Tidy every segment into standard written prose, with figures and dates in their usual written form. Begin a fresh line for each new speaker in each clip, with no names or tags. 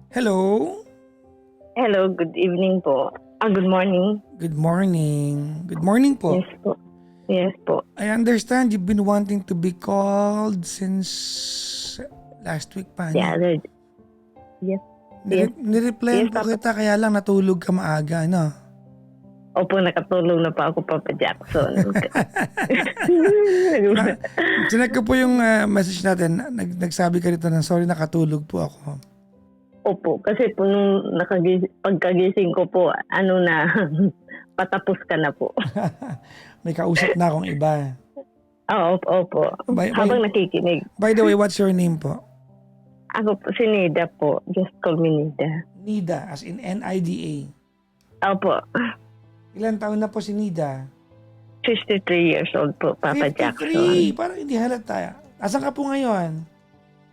Hello?
Hello, good evening po. Good morning.
Good morning. Good morning po.
Yes po. Yes po.
I understand you've been wanting to be called since last week pa,
The
ano?
other, yes, yes,
Nireplyan
yes,
po
Papa.
kita kaya lang natulog ka maaga, ano?
Opo, nakatulog na pa ako, Papa Jackson.
Na, Sinek ko po yung message natin. Nagsabi ka rito ng sorry nakatulog po ako.
Opo, kasi po nung pagkagising ko po, patapos ka na po.
May kausap na akong iba.
Opo, opo. Habang nakikinig.
By the way, what's your name po?
Ako po, si Nida po. Just call me Nida.
Nida, as in Nida.
Opo,
Ilan taon na po si Nida?
53 years old po, Papa
53!
Jackson.
Parang hindi halata. Asan ka po ngayon?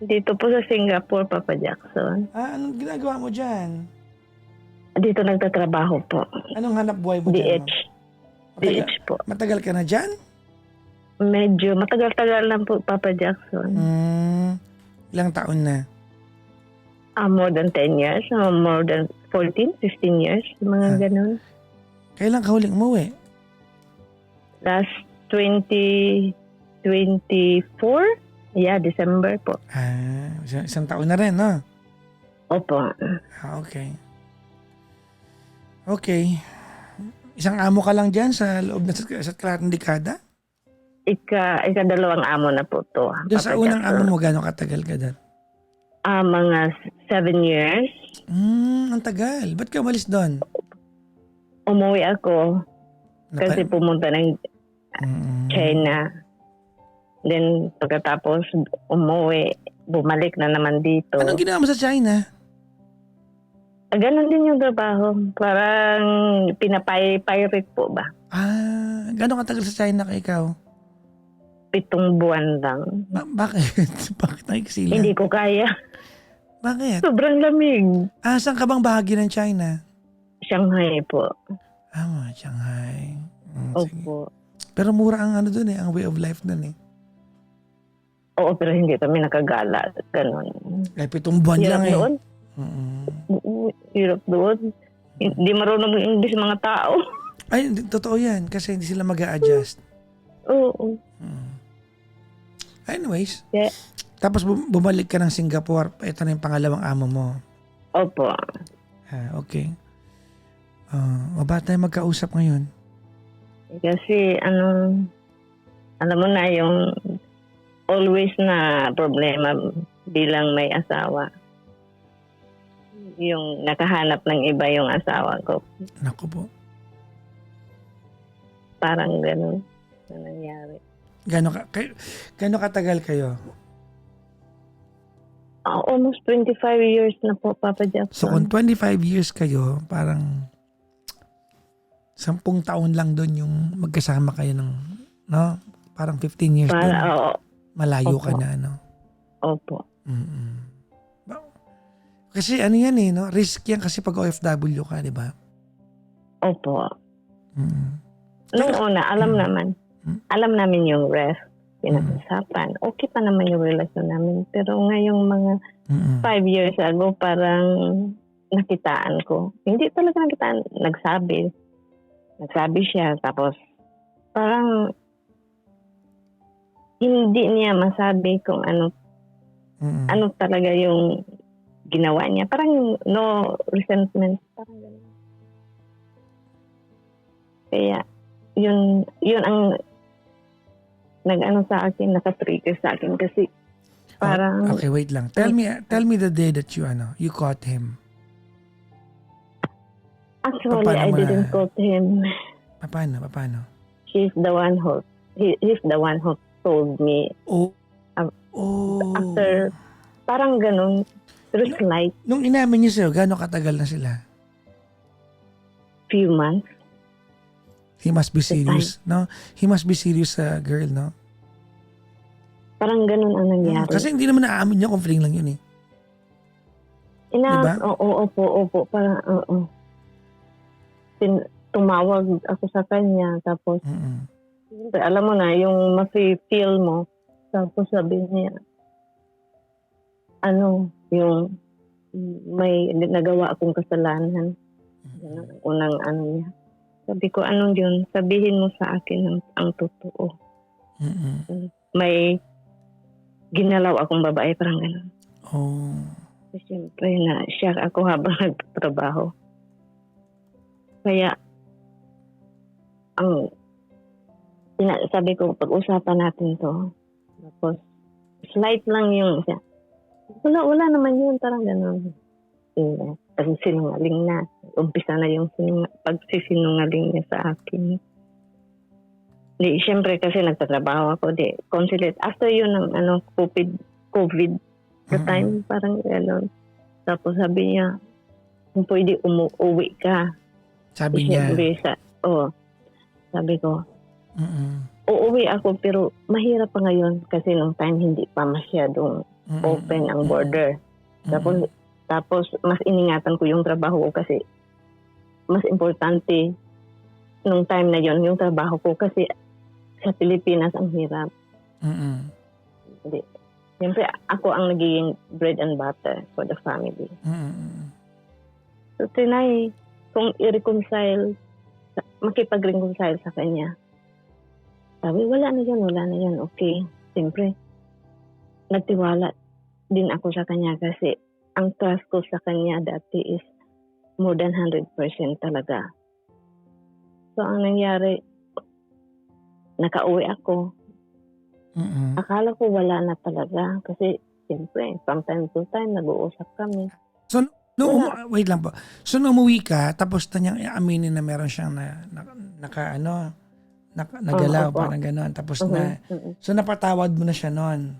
Dito po sa Singapore, Papa Jackson.
Anong ginagawa mo dyan?
Dito nagtatrabaho po.
Anong hanap buhay mo dyan?
DH. DH po.
Matagal ka na dyan?
Medyo matagal-tagal lang po, Papa Jackson.
Ilang taon na?
More than 10 years, more than 14, 15 years, mga ganun.
Kailan ka huling umuwi?
Last 2024? Yeah, December po.
Isang taon na rin, no?
Opo.
Okay. Okay. Isang amo ka lang dyan sa loob na sa kalahating dekada?
Ika-dalawang amo na po to.
Doon sa unang amo mo, gano'ng katagal ka doon?
Mga 7 years.
Ang tagal. Ba't ka umalis doon?
Umuwi ako kasi pumunta ng China. Then, pagkatapos umuwi, bumalik na naman dito.
Anong ginawa mo sa China?
Ganon din yung trabaho. Parang pinapay-pirate po ba?
Gano'ng katagal sa China ka ikaw?
7 buwan lang.
Bakit? Bakit nakiksila?
Hindi ko kaya.
Bakit?
Sobrang lamig.
Saan ka bang bahagi ng China?
Shanghai po.
Shanghai. Sige.
Opo.
Pero mura ang doon ang way of life doon eh.
Oo, pero hindi kami nakagala. Ganon.
7 buwan lang eh.
Doon? Hirap doon. Hindi marunong mag-English mga tao.
Ay, totoo yan. Kasi hindi sila mag-a-adjust.
Oo.
Anyways.
Yeah.
Tapos bumalik ka ng Singapore. Ito na yung pangalawang amo mo.
Opo.
Okay. Ba tayo magkausap ngayon?
Kasi alam mo na yung always na problema bilang may asawa. Yung nakahanap ng iba yung asawa ko.
Naku po.
Parang gano'n na nangyari.
Gano'n katagal kayo?
Almost 25 years na po, Papa Jackson.
So kung 25 years kayo, parang 10 taon lang doon yung magkasama kayo ng, no? Parang 15 years doon. Malayo
Opo.
ka na, no?
Opo.
Kasi ano yan eh, no? Risk yan kasi pag OFW ka, di ba?
Opo. Noong una, alam namin yung ref, pinag-usapan. Okay pa naman yung relasyon namin. Pero ngayong mga 5 years ago, parang nakitaan ko. Hindi talaga nakitaan. Nagsabi siya. Tapos, parang hindi niya masabi kung ano talaga yung ginawa niya. Parang no resentment. Parang gano'n. Kaya, yun ang sa akin, naka-trigger sa akin kasi parang...
Okay, wait lang. Tell me the day that you caught him.
Actually, I didn't caught him.
Paano?
He's the one who told me. After, parang ganun, pero slight.
Nung inamin niyo sa'yo, gano'ng katagal na sila?
Few months.
He must be serious, no? He must be serious, girl, no?
Parang ganun ang nangyari.
Kasi hindi naman naamin niya kung fling lang yun eh. Diba?
Opo. Parang, tumawag ako sa kanya. Tapos, alam mo na, yung ma-feel mo. Tapos sabi niya, yung may nagawa akong kasalanan. Yan ang unang ano niya. Sabi ko, anong yun? Sabihin mo sa akin ang totoo. May ginalaw akong babae, parang gano'n.
Oh.
So, siyempre, na-shock ako habang nagtatrabaho. Kaya, sabi ko, pag-usapan natin to. Tapos, slight lang yung siya. Wala naman yun, parang gano'n. Sinungaling na. Umpisa na yung pagsisinungaling niya sa akin. Di, siyempre kasi nagtatrabaho ako. Di, consulate. After yun ng COVID the time, parang gano'n. Tapos sabi niya, kung pwede umuwi ka.
Sabi niya.
Sabi ko, uuwi ako pero mahirap pa ngayon kasi nung time hindi pa masyadong open ang border. Tapos mas iningatan ko yung trabaho ko kasi mas importante nung time na yon yung trabaho ko kasi sa Pilipinas ang hirap. Siyempre ako ang nagiging bread and butter for the family. So tinay kung i-reconcile, makipag-reconcile sa kanya. Sabi, wala na yan, okay. Siyempre, nagtiwala din ako sa kanya kasi ang trust ko sa kanya dati is more than 100% talaga. So, ang nangyari, nakauwi ako. Akala ko wala na talaga kasi siyempre, from time to time, nag-uusap kami.
So, wait lang po. So, umuwi ka, tapos niyang aminin na meron siyang nagalaw, parang gano'n. Tapos so napatawad mo na siya noon.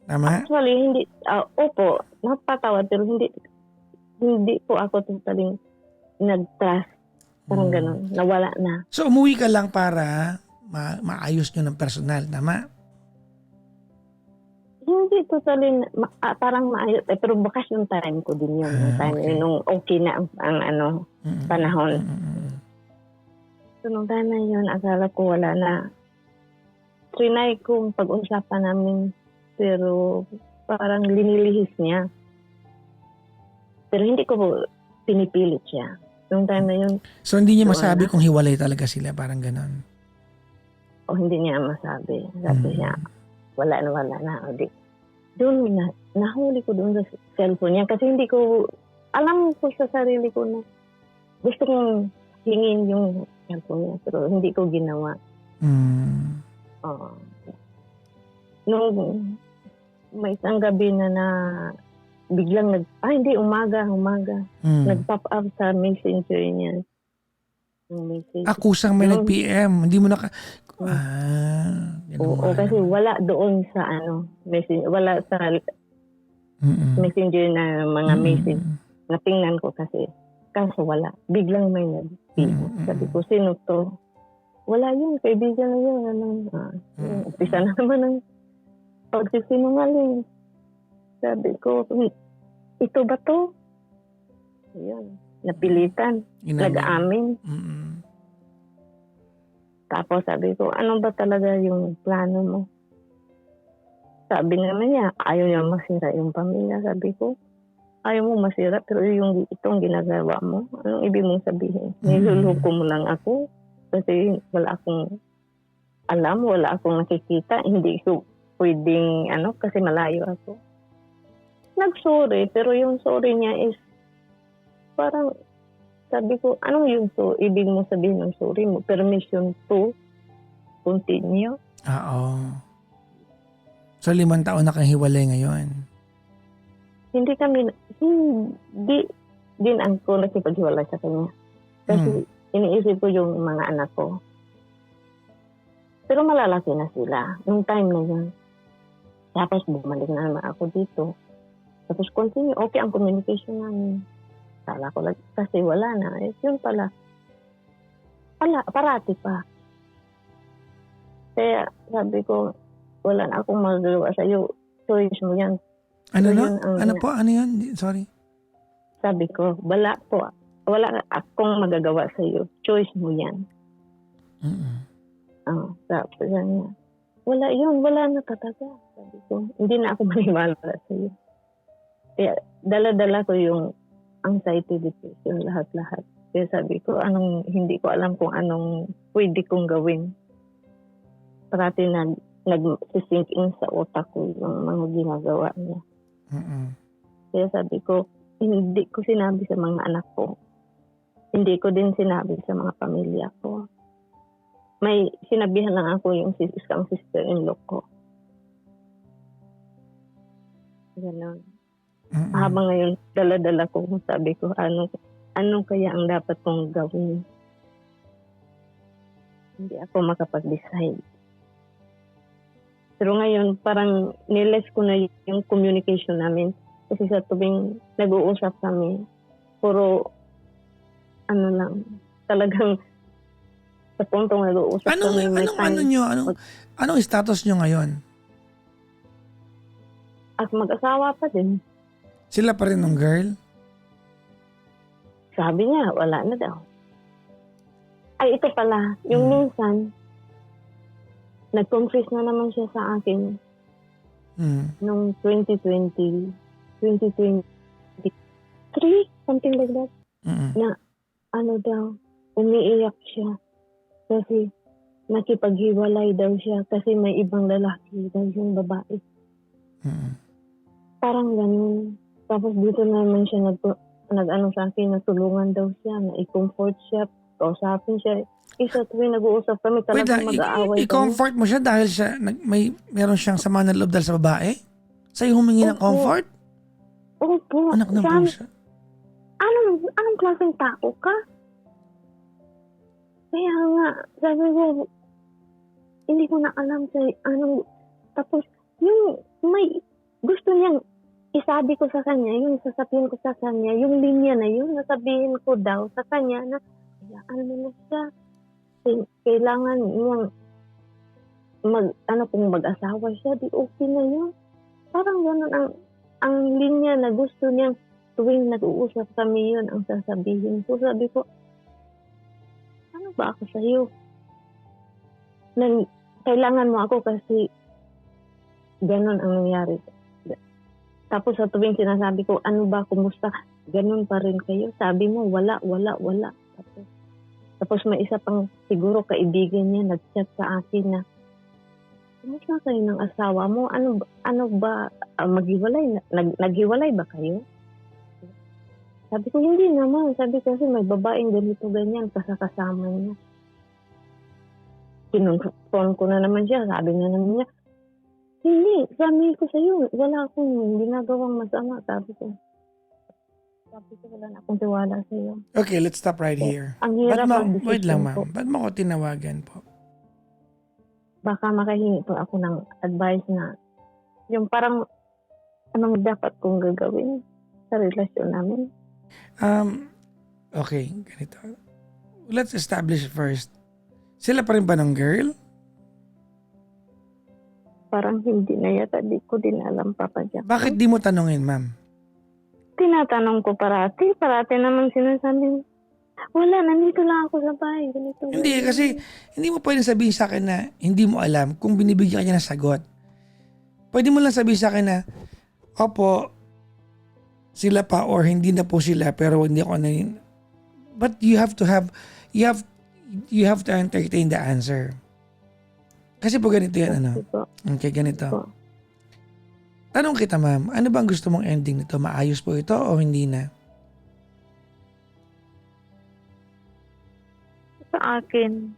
Tama?
Actually, hindi, opo, napatawad, pero hindi po ako totally nag-trust. Parang gano'n, nawala na.
So, umuwi ka lang para maayos nyo ng personal, tama?
Hindi totally, parang maayos. Pero bakas yung time ko din yun. Yung time
okay.
nung okay na ang panahon. So, nung time na yun, akala ko wala na. Trinay kong pag-usapan namin, pero parang linilihis niya. Pero hindi ko pinipilit siya. Nung time na yun.
So, hindi niya masabi kung hiwalay talaga sila, parang ganon?
O hindi niya masabi. Sabi niya, wala na. O di. Doon, nahuli ko doon sa cellphone niya kasi hindi ko, alam ko sa sarili ko na gusto kong hingin yung cellphone niya pero hindi ko ginawa. Nung may isang gabi na biglang hindi, umaga. Nag-pop up sa messenger niya.
Kusang may nag-PM. Hindi mo
Oo, kasi wala doon sa messenger, wala sa messenger na mga message. Natingnan ko kasi wala. Biglang may nag-PM. Sabi ko, sino to? Wala yun, kaibigan na yun. Umpisa na naman ng pagsisinungaling. Sabi ko, ito ba to? Ayan, napilitan. Nag-aamin. Tapos sabi ko, ano ba talaga yung plano mo? Sabi naman niya, ayaw niya masira yung pamilya. Sabi ko, ayaw mo masira, pero itong ginagawa mo, anong ibig mong sabihin? Niluluko mo lang ako kasi wala akong alam, wala akong nakikita, hindi ko pwedeng kasi malayo ako. Nag-sorry, pero yung sorry niya is parang sabi ko, anong yun to? Ibig mo sabihin ng sorry mo? Permission to continue?
Oo. So, 5 taon na kang hiwalay ngayon?
Hindi din ako nakipaghiwalay sa kanya. Kasi iniisip ko yung mga anak ko. Pero malalaki na sila. Nung time na yun. Tapos bumalik na naman ako dito. Tapos continue. Okay ang communication namin. Kala ko lang, kasi wala na. Yun pala. Parati pa. Kaya sabi ko, wala na akong magagawa sa'yo. Choice mo yan.
Ano yan? Sorry.
Sabi ko, wala akong magagawa sa'yo. Choice mo yan. Sabi niya, wala na talaga. Sabi ko, hindi na ako maniwala sa'yo. Kaya dala-dala ko yung anxiety, depression, lahat-lahat. Kaya sabi ko, hindi ko alam kung anong pwede kong gawin. Parati nag-sink in sa utak ko yung mga ginagawa niya.
Mm-mm.
Kaya sabi ko, hindi ko sinabi sa mga anak ko. Hindi ko din sinabi sa mga pamilya ko. May sinabihan lang ako yung isang sister-in-law ko. Ganon.
Mm-mm.
Habang ngayon, dala-dala ko, sabi ko, ano kaya ang dapat kong gawin? Hindi ako makapag-decide. Pero ngayon, parang niles ko na yung communication namin. Kasi sa tuwing nag-uusap kami, puro, talagang sa puntong nag-uusap kami.
Anong status nyo ngayon?
At mag-asawa pa din.
Sila pa rin ng girl?
Sabi niya, wala na daw. Ay, ito pala. Yung minsan, nag-confess na naman siya sa akin noong 2023, something like that. Na daw, umiiyak siya. Kasi nakipaghiwalay daw siya kasi may ibang lalaki daw yung babae. Parang ganun. Tapos dito naman siya nag-ano sa akin, natulungan daw siya, na i-comfort siya, kausapin siya. Isa tuwing nag-uusap kami, talagang mag-aaway kami.
I-comfort mo siya dahil siya, meron siyang sama ng loob dahil sa babae? Sa'yo humingi ng comfort?
Opo.
Anak ng pusa.
Anong klaseng tao ka? Kaya nga, sabi ko, hindi ko na alam sa tapos, yung may gusto niyang isabi ko sa kanya, yung sasabihin ko sa kanya, yung linya na yun, nasabihin ko daw sa kanya na, hayaan mo na siya. Kailangan niyang kung mag-asawa siya, di okay na yun. Parang gano'n ang linya na gusto niyang tuwing nag-uusap kami yun ang sasabihin ko. Sabi ko, ano ba ako sa'yo? Kailangan mo ako kasi gano'n ang nangyari. Tapos sa tuwing sinasabi ko, ano ba, kumusta? Gano'n pa rin kayo. Sabi mo, wala. Tapos may isa pang siguro kaibigan niya nag-chat sa akin na, kumusta kayo ng asawa mo? Ano ba maghiwalay? Naghiwalay ba kayo? Sabi ko, hindi naman. Sabi ko, kasi may babaeng ganito ganyan kasama niya. Kinonfront ko na naman siya. Sabi na naman niya, hindi, sabi ko sa'yo, wala akong ginagawang masama. Sabi ko, wala na akong tiwala sa'yo.
Okay, let's stop right here.
Ang hirap
Wait lang, ma'am. Ba't mo ko tinawagan po?
Baka makahingi po ako ng advice na yung parang anong dapat kong gagawin sa relasyon namin.
Okay, ganito. Let's establish first. Sila pa rin ba ng girl?
Parang hindi na yata, di ko din alam, Papa Jack.
Bakit di mo tanungin, ma'am?
Tinatanong ko parati naman sinasabi, wala, nandito lang ako sa bahay.
Hindi, kasi hindi mo pwedeng sabihin sa akin na hindi mo alam kung binibigyan ka niya ng sagot. Pwede mo lang sabihin sa akin na, opo, sila pa or hindi na po sila pero hindi ako na yun. But you have to entertain the answer. Kasi po ganito yan, Okay, ganito. Tanong kita, ma'am, ano bang gusto mong ending nito? Maayos po ito o hindi na?
Sa akin,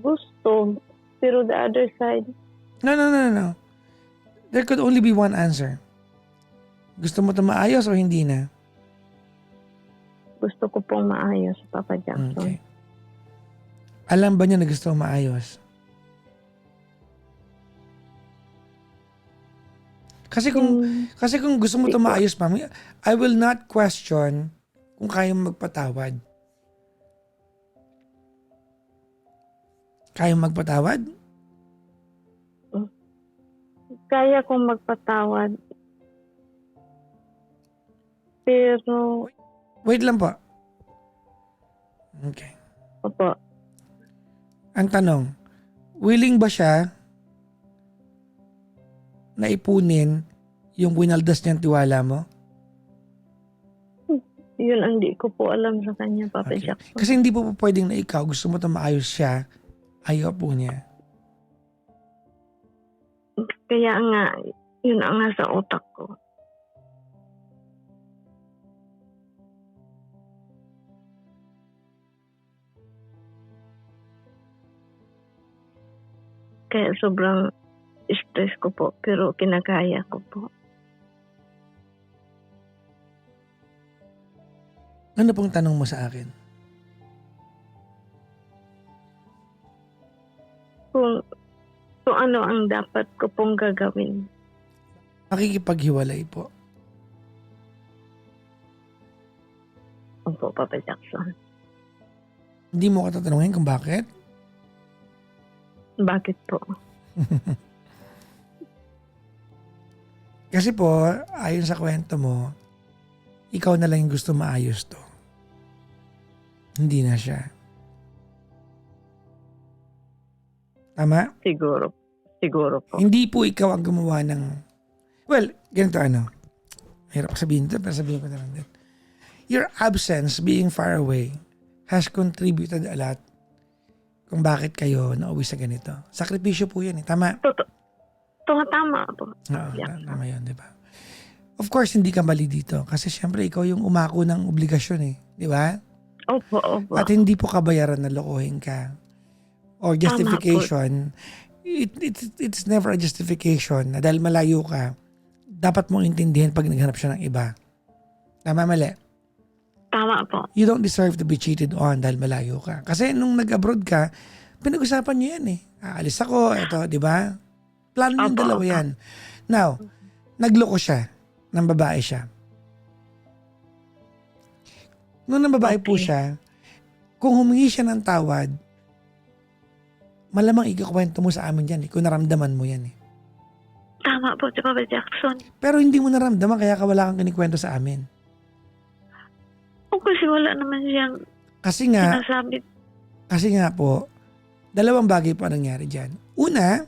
gusto, pero the other side.
No. There could only be one answer. Gusto mo ito maayos o hindi na?
Gusto ko pong maayos, Papa Jackson.
Okay. Alam ba niya na gusto mo maayos? Kasi kung gusto mo ito maayos, ma'am, I will not question kung kaya mo magpatawad. Kaya mo magpatawad?
Kaya kong magpatawad. Pero...
Wait lang po. Okay.
Opo.
Ang tanong, willing ba siya na ipunin Yung winaldas niyang tiwala mo?
Yun ang di ko po alam sa kanya, Papa
Okay.
Jackson.
Kasi hindi po pwedeng na ikaw gusto mo ito maayos siya, ayaw po niya.
Kaya nga, yun ang nasa utak ko. Kaya sobrang stress ko po, pero kinakaya ko po.
Ano pong tanong mo sa akin?
Kung ano ang dapat ko pong gagawin.
Makikipaghiwalay po.
Opo, Papa Jackson.
Hindi mo ka tatanungin kung bakit?
Bakit po?
Kasi po, ayon sa kwento mo, ikaw na lang yung gusto maayos to. Hindi na siya. Tama?
Siguro po.
Hindi po ikaw ang gumawa ng... Well, ganito ano. Hirap sabihin ito, pero sabihin ko na lang din. Your absence, being far away, has contributed a lot kung bakit kayo nauwi sa ganito. Sakripisyo po yan eh. Tama?
Tama po.
Oo,
Yeah.
tama yun, di ba? Of course, hindi ka mali dito. Kasi syempre, ikaw yung umako ng obligasyon eh. Di ba?
Opo.
At hindi po kabayaran na lokohin ka. Or justification. It's never a justification na dahil malayo ka, dapat mong intindihin pag naghanap siya ng iba. Tama, mali?
Tama po.
You don't deserve to be cheated on dahil malayo ka. Kasi nung nag-abroad ka, pinag-usapan niyo yan eh. Aalis ako, eto, di ba? Plano yung
Opo,
dalawa
opo.
yan. Now, nagloko siya, ng babae siya. Nung ng babae po
Okay.
siya, kung humingi siya ng tawad, malamang ikukwento mo sa amin yan eh, kung naramdaman mo yan eh.
Tama po si Papa Jackson.
Pero hindi mo naramdaman kaya ka wala kang kinikwento sa amin.
O kasi wala naman siyang
Kasi nga,
sinasabi.
po, dalawang bagay po ang nangyari dyan. Una,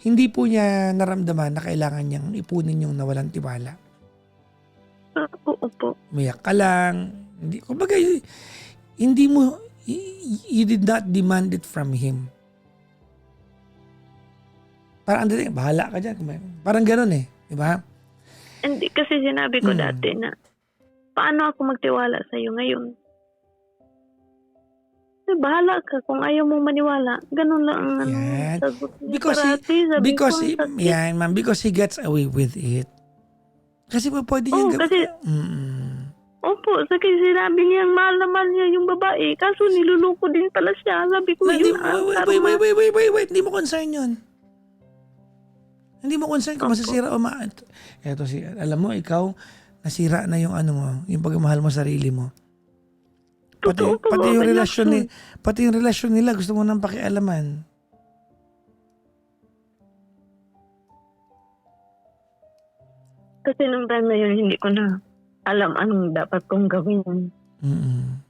hindi po niya naramdaman na kailangan niyang ipunin yung nawalang tiwala.
Oo po.
Umiyak ka lang. Hindi, kumbaga, hindi mo, you did not demand it from him. Parang, bahala ka dyan. Parang ganun eh. Di ba?
Hindi kasi sinabi ko dati na paano ako magtiwala sa iyo ngayon? Bahala ka kung ayaw mong maniwala. Ganun lang ang
Yan.
sagot niya.
Because because he gets away with it. Kasi po pwede
Oo,
niyang
kasi opo, kasi sinabi niya mahal na mahal niya yung babae. Kaso niluloko din pala siya. Sabi ko yun ang karma.
Wait. Hindi mo concern yun. Hindi mo concern kung masasira o Eto alam mo, ikaw, nasira na yung ano mo, yung pagmamahal mo sa sarili mo.
Totoo po,
Pati yung
Papa
relasyon
Jackson.
pati yung relasyon nila gusto mo nang pakialaman.
Kasi nung time na yun, hindi ko na alam anong dapat kong gawin.
Mm-mm.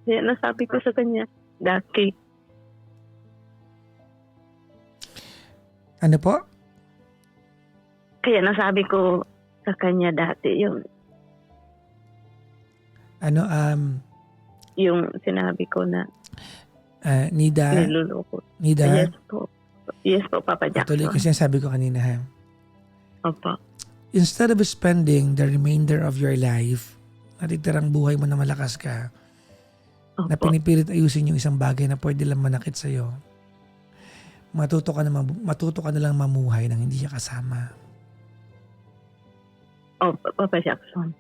Kaya nasabi ko sa kanya, Daki,
Ano po?
kaya nasabi ko sa kanya dati
Ano,
yung sinabi ko na
Nida,
niluloko.
Nida,
Yes po. Yes po, Papa
patuloy
Jackson.
kasi sabi ko kanina ha.
Opo.
Instead of spending the remainder of your life, natitirang buhay mo na malakas ka, na
Opo.
pinipilit ayusin yung isang bagay na pwede lang manakit sa'yo, matuto ka na lang mamuhay nang hindi siya kasama.
Opo, Papa Jackson.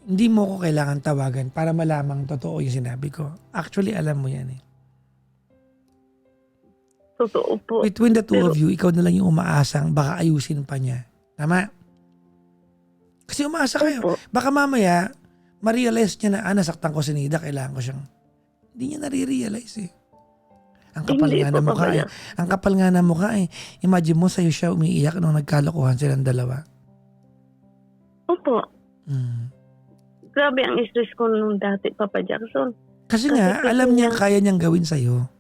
Hindi mo ko kailangan tawagan para malamang totoo yung sinabi ko. Actually, alam mo yan eh.
Totoo po.
Between the two
Pero-
of you, ikaw na lang yung umaasang baka ayusin pa niya. Tama? Kasi umaasa kayo.
Opo.
Baka mamaya, ma-realize niya na, nasaktan ko si Nida, kailangan ko siyang... Hindi niya nare-realize eh. Ang kapal
Hindi
nga
po,
na mukha
Papa
eh. Ang kapal nga na mukha eh. Imagine mo, sa'yo siya umiiyak nung nagkalokohan silang dalawa.
Opo.
Mm.
Grabe ang stress ko nung dati, Papa Jackson.
Kasi
Kasi
nga,
kasi
alam niya
niya-
kaya niyang gawin sa'yo.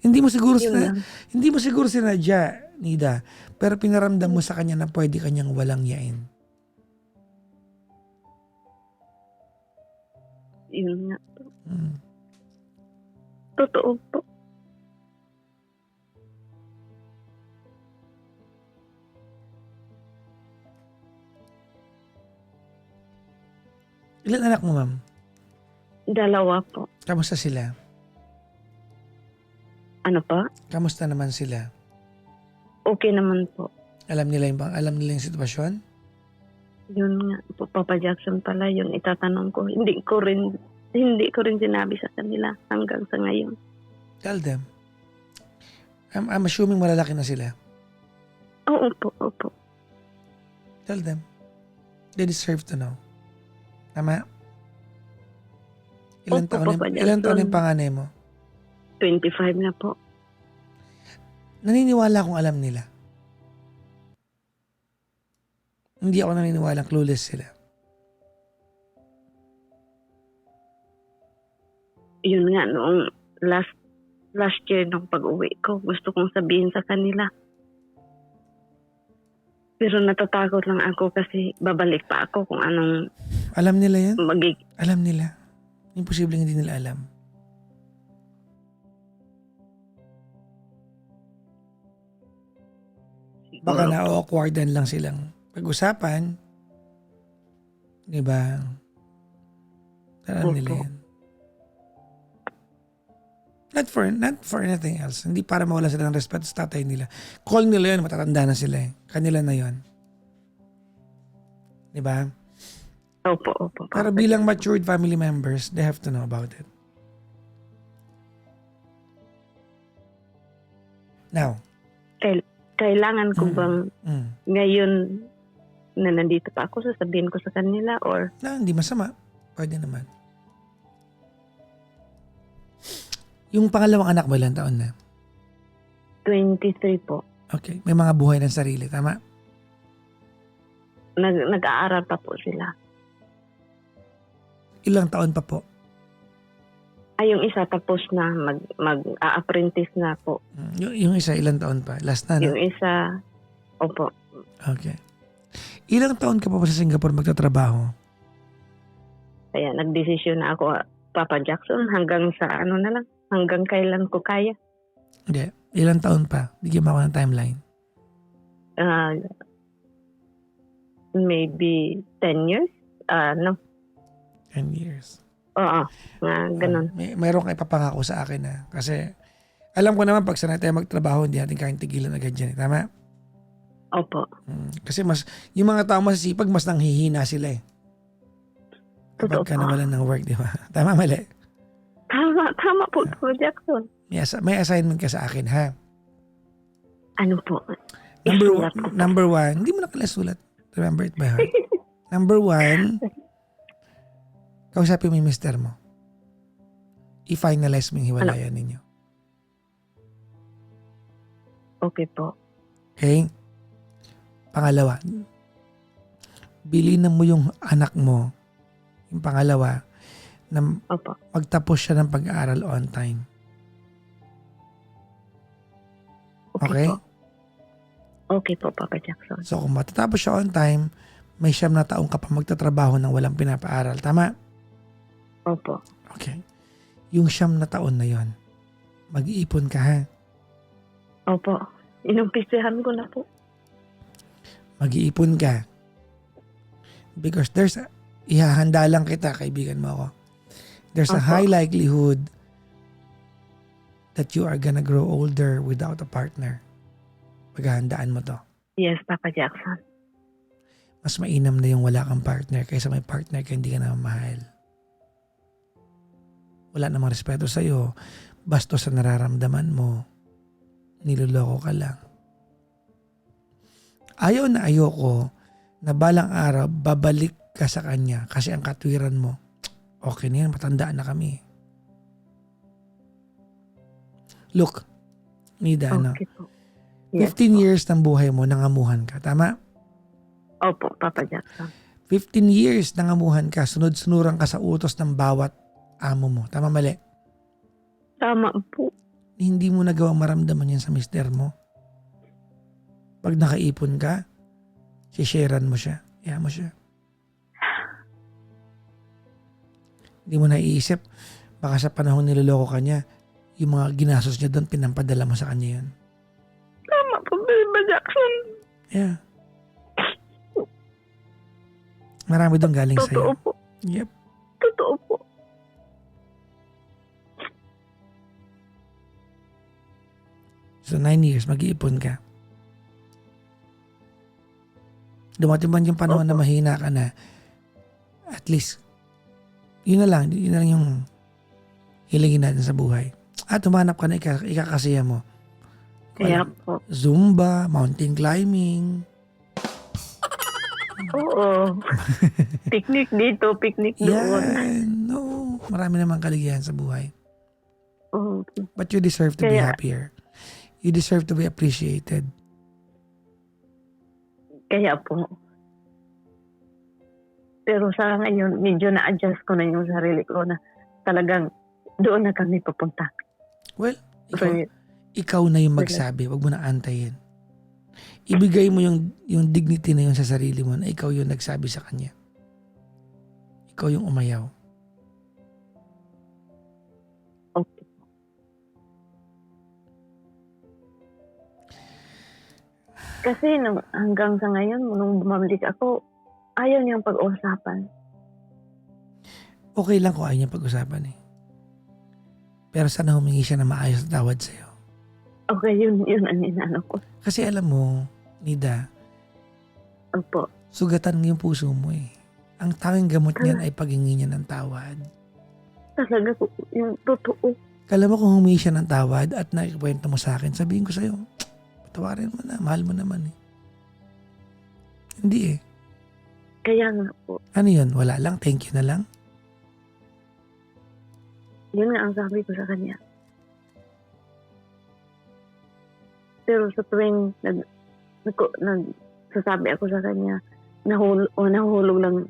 Hindi mo siguro
Yun lang.
hindi mo siguro sinadya Nida. Pero pinaramdam mo sa kanya na pwede kanyang walang yain.
Yun nga po.
Mm.
Totoo po.
Ilan anak mo, ma'am?
2 po.
Kamusta sila?
Ano pa?
Kamusta naman sila?
Okay naman po.
Alam nila yung sitwasyon?
Yun nga po, Papa Jackson pala yun itatanong ko. Hindi ko rin sinabi sa kanila hanggang sa ngayon.
Tell them. I'm assuming malalaki na sila.
Oo po, opo.
Tell them. They deserve to know. Tama? Ilan
Opo, Papa
taon
Jackson.
yung panganay mo?
25 na po.
Naniniwala akong alam nila. Hindi ako naniniwala clueless sila.
Yun nga, noong last year nung pag-uwi ko, gusto kong sabihin sa kanila. Pero natatakot lang ako kasi babalik pa ako kung anong
Alam nila yan?
magig...
Alam nila. Imposible hindi nila alam. Baka na-awkwardan lang silang pag-usapan. Diba? Alam nila
Opo.
yan. Not for anything else. Hindi para mawala sila ng respeto sa tatay nila. Call nila yun, matatanda na sila eh. Kanila na yun. Diba?
Opo.
Pero bilang matured family members, they have to know about it. Now.
Kailangan ko bang ngayon na nandito pa ako, sasabihin ko sa kanila or...
Hindi masama. Pwede naman. Yung pangalawang anak mo, ilang taon na?
23 po.
Okay. May mga buhay ng sarili. Tama?
Nag-aaral pa po sila.
Ilang taon pa po?
Ay, yung isa tapos na, mag-apprentice na po.
Yung isa, ilang taon pa? Last na, no?
Yung isa, opo.
Okay. Ilang taon ka pa sa Singapore magtatrabaho?
Kaya nagdesisyon na ako, Papa Jackson, hanggang sa ano na lang, hanggang kailan ko kaya.
Hindi. Ilang taon pa? Bigyan mo ako ng timeline.
Maybe 10 years? No.
10 years.
Oo, ganun.
Mayroon kayo papangako sa akin na. Kasi alam ko naman pag sanay tayo magtrabaho, hindi natin kayang tigilan agad dyan. Tama?
Opo.
Kasi yung mga tao masisipag, mas nanghihina sila eh.
Totoo
Kapag ka
po.
nawalan ng work, di ba? Tama, mali?
Tama po, Papa Jackson.
May assignment ka sa akin, ha?
Ano po?
Number one, hindi mo na sulat. Remember it by heart. Number one, kausapin mo yung mister mo. I-finalize mo yung hiwalayan ninyo.
Okay po.
Okay? Pangalawa, bilinan mo yung anak mo, yung pangalawa, na
Opo.
magtapos siya ng pag-aaral on time. Okay?
Po. Okay po, Papa Jackson.
So kung matatapos siya on time, may 9 na taong ka pa magtatrabaho ng walang pinapaaral. Tama?
Opo.
Okay. Yung 9 na taon na yon, mag-iipon ka, ha?
Opo. Inumpisahan ko na po.
Mag-iipon ka. Because ihahanda lang kita, kaibigan mo ako. There's a
Opo.
high likelihood that you are gonna grow older without a partner. Paghahandaan mo to.
Yes, Papa Jackson.
Mas mainam na yung wala kang partner kaysa may partner ka hindi ka na mahal. Wala namang respeto sa'yo. Bastos sa nararamdaman mo. Niloloko ka lang. Ayaw na ayoko na balang araw babalik ka sa kanya kasi ang katwiran mo, okay na yan, matandaan na kami. Look, Nida,
Okay po. Yes
15
po.
years ng buhay mo, nangamuhan ka. Tama?
Opo, Papa Jackson.
15 years nangamuhan ka, sunod-sunuran ka sa utos ng bawat amo mo. Tama, mali?
Tama po.
Hindi mo nagawang maramdaman yan sa mister mo. Pag nakaipon ka, sisharean mo siya. Iyan mo siya. Hindi mo naiisip, baka sa panahon niloloko ka niya, yung mga ginastos niya doon, pinampadala mo sa kanya yun.
Tama po, Beba Jackson.
Yeah. Marami doon galing
Totoo
sa'yo.
po.
Yep.
Totoo po.
So 9 years, mag-iipon ka. Dumating man yung panahon na mahina ka na, at least, yun na lang yung hilingin natin sa buhay. At humanap ka na ikakasiya mo.
Kaya po.
Zumba, mountain climbing.
Oo. Picnic dito, picnic doon.
Yan. No. Marami namang kaligayahan sa buhay.
Oo.
But you deserve to be
Kaya-
happier. You deserve to be appreciated.
Kaya po. Pero sa ngayon, medyo na-adjust ko na yung sarili ko na talagang doon na kami papunta.
Well,
Kasi,
ikaw na yung magsabi. Huwag mo na antayin. Ibigay mo yung dignity na yun sa sarili mo na ikaw yung nagsabi sa kanya. Ikaw yung umayaw.
okay. Kasi hanggang sa ngayon, nung bumalik ako, ayaw niyang pag-usapan.
Okay lang kung ayaw niya pag-usapan eh. Pero sana humingi siya na maayos na tawad sa'yo.
Okay, yun ang inano ko.
Kasi alam mo, Nida,
Opo.
sugatan yung puso mo eh. Ang tanging gamot niyan ay paghingi niya ng tawad.
Talaga po, yung totoo.
Kala mo kung humingi siya ng tawad at nakikwento mo sa akin, sabihin ko sa'yo, patawarin mo na, mahal mo naman eh. Hindi eh.
Kaya nga po,
Ano yun? Wala lang? Thank you na lang?
yun nga ang sabi ko sa kanya. Pero sa tuwing nagsasabi ako sa kanya, nahulog lang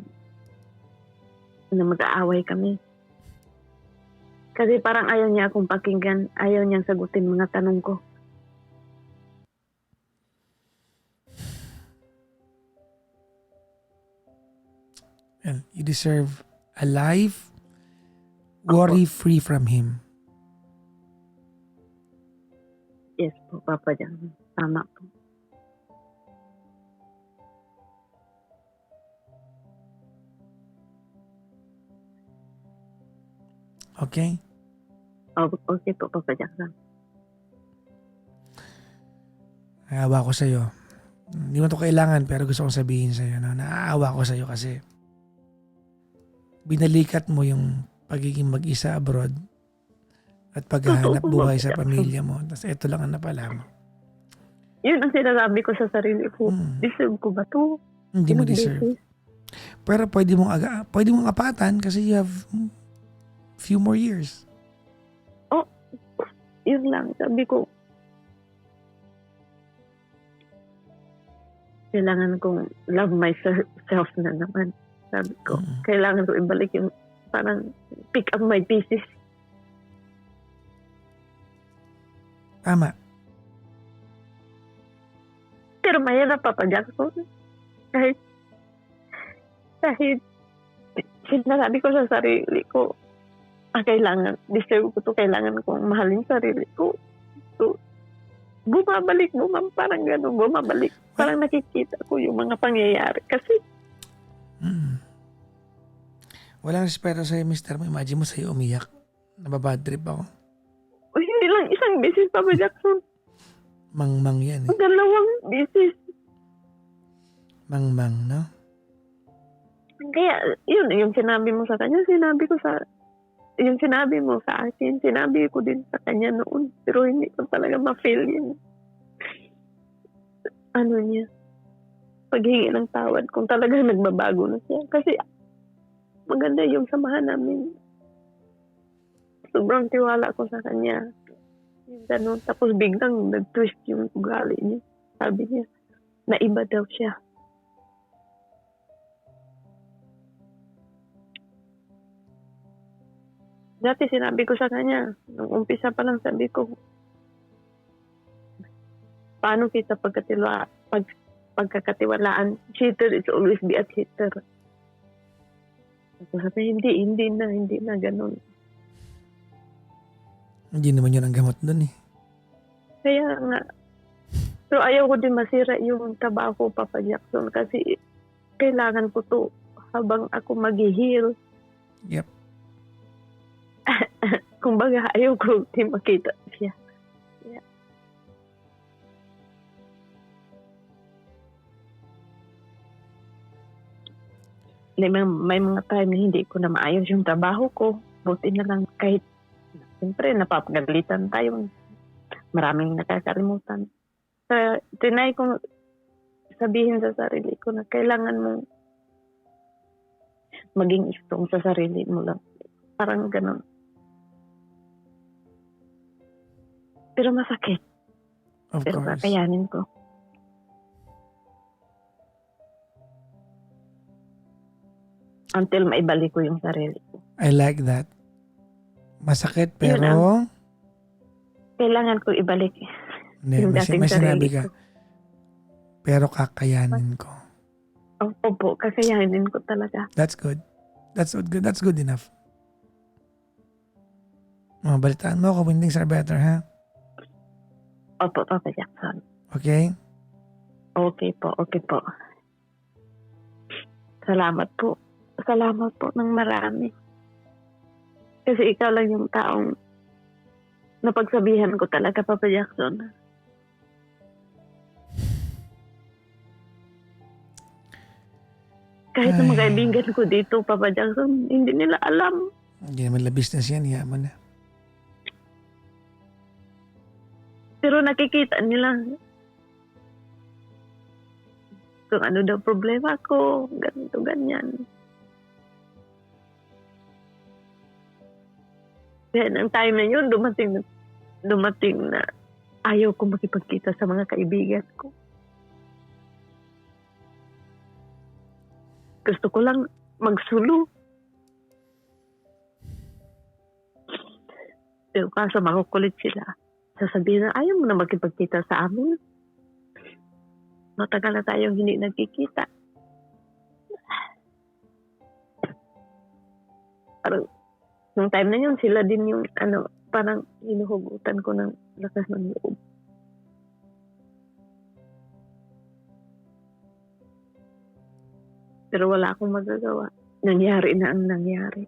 na mag-aaway kami. Kasi parang ayaw niya akong pakinggan, ayaw niyang sagutin mga tanong ko.
Well, you deserve a life worry-free from him.
Yes po, Papa Jan. Tama po.
Okay?
Okay po, Papa Jackson.
Naawa ko sa'yo. Hindi mo to kailangan pero gusto kong sabihin sa'yo. No? Naaawa ko sa'yo kasi binalikat mo yung pagiging mag-isa abroad at paghahanap buhay sa pamilya mo. Tapos ito lang ang napala mo.
Yun ang sinasabi ko sa sarili ko. Deserve ko ba to?
Hindi mo
Ilang
deserve.
beses?
Pero pwede mong apatan kasi you have few more years.
Yun lang. Sabi ko, kailangan kong love myself na naman. Sabi ko, kailangan ko ibalik yung parang pick up my pieces.
Tama.
Pero mahirap, Papa Jackson. Kahit sinasabi ko sa sarili ko, kailangan, deserve ko to, kailangan kong mahalin sarili ko. So, bumabalik, parang gano'n, bumabalik. Parang nakikita ko yung mga pangyayari. Kasi,
Walang respeto sa'yo, mister mo. Imagine mo sa'yo umiyak. Nababad trip ako.
hindi lang isang beses, Papa Jackson.
Mang-mang yan eh.
2 beses.
Mang-mang, no?
Kaya, yun, yung sinabi mo sa kanya, yung sinabi mo sa akin, sinabi ko din sa kanya noon. Pero hindi ko talaga ma-feel yun. Ano niya? Paghingi ng tawad kung talagang nagbabago na siya. Kasi, maganda yung samahan namin. Sobrang tiwala ko sa kanya. Yung ganun. Tapos biglang nag-twist yung ugali niya. Sabi niya, naiba daw siya. Dati sinabi ko sa kanya, nung umpisa pa lang sabi ko,
paano kita pagkakatiwalaan? Cheater is always be a cheater. Sabi, hindi na ganun.
Hindi naman yun ang gamot dun eh.
Kaya nga. Pero ayaw ko din masira yung trabaho, Papa Jackson, kasi kailangan ko to habang ako mag-heal.
Yep.
Kumbaga, ayaw ko din makita siya. Yeah. May mga time na hindi ko na maayos yung trabaho ko. Buti na lang kahit siyempre napapagalitan tayo. Maraming nakakalimutan. Tinay kong sabihin sa sarili ko na kailangan mong maging strong sa sarili mo lang. Parang ganun. Pero masakit.
Of
Pero
course.
kakayanin ko. Until maibalik ko yung sarili ko.
I like that. Masakit
Yun
pero
Kailangan ko ibalik.
hindi,
yung dating
may sinabi
sarili
ka.
ko.
Pero kakayanin ko.
Opo, kakayanin ko talaga.
That's good. That's good. That's good enough. Mga balitaan mo ako, things are better, ha?
Opo, Papa Jackson.
Okay?
Okay po. Salamat po. Salamat po ng marami. Kasi ikaw lang yung taong napagsabihan ko talaga, Papa Jackson. Kahit na mga kaibigan ko dito, Papa Jackson, hindi nila alam.
Hindi naman la business yan, yaman na.
Pero nakikita nila kung ano daw problema ko, ganito, ganyan. Kaya ng time na yun, dumating na ayaw ko makipagkita sa mga kaibigan ko. Gusto ko lang magsulo. Pero kaso makukulit sila. Sasabihin na ayaw mo na makipagkita sa amin. Matagal na tayong hindi nagkikita. Parang, nung time na yun, sila din yung, parang hinuhugutan ko ng lakas ng loob. Pero wala akong magagawa. Nangyari na ang nangyari.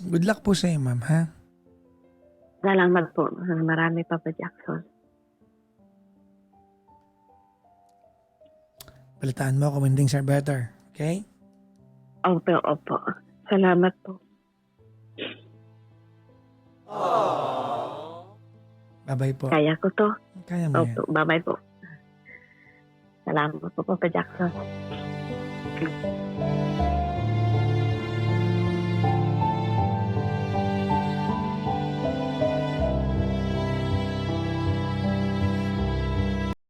Good luck po sa iyo, ma'am, ha?
Salamat po. Marami, Papa Jackson.
Balitaan mo ako when things are better. Okay?
Opo. Salamat po.
Bye-bye po.
Kaya ko to.
Kaya mo yan.
Opo, bye-bye po. Salamat po, Papa Jackson.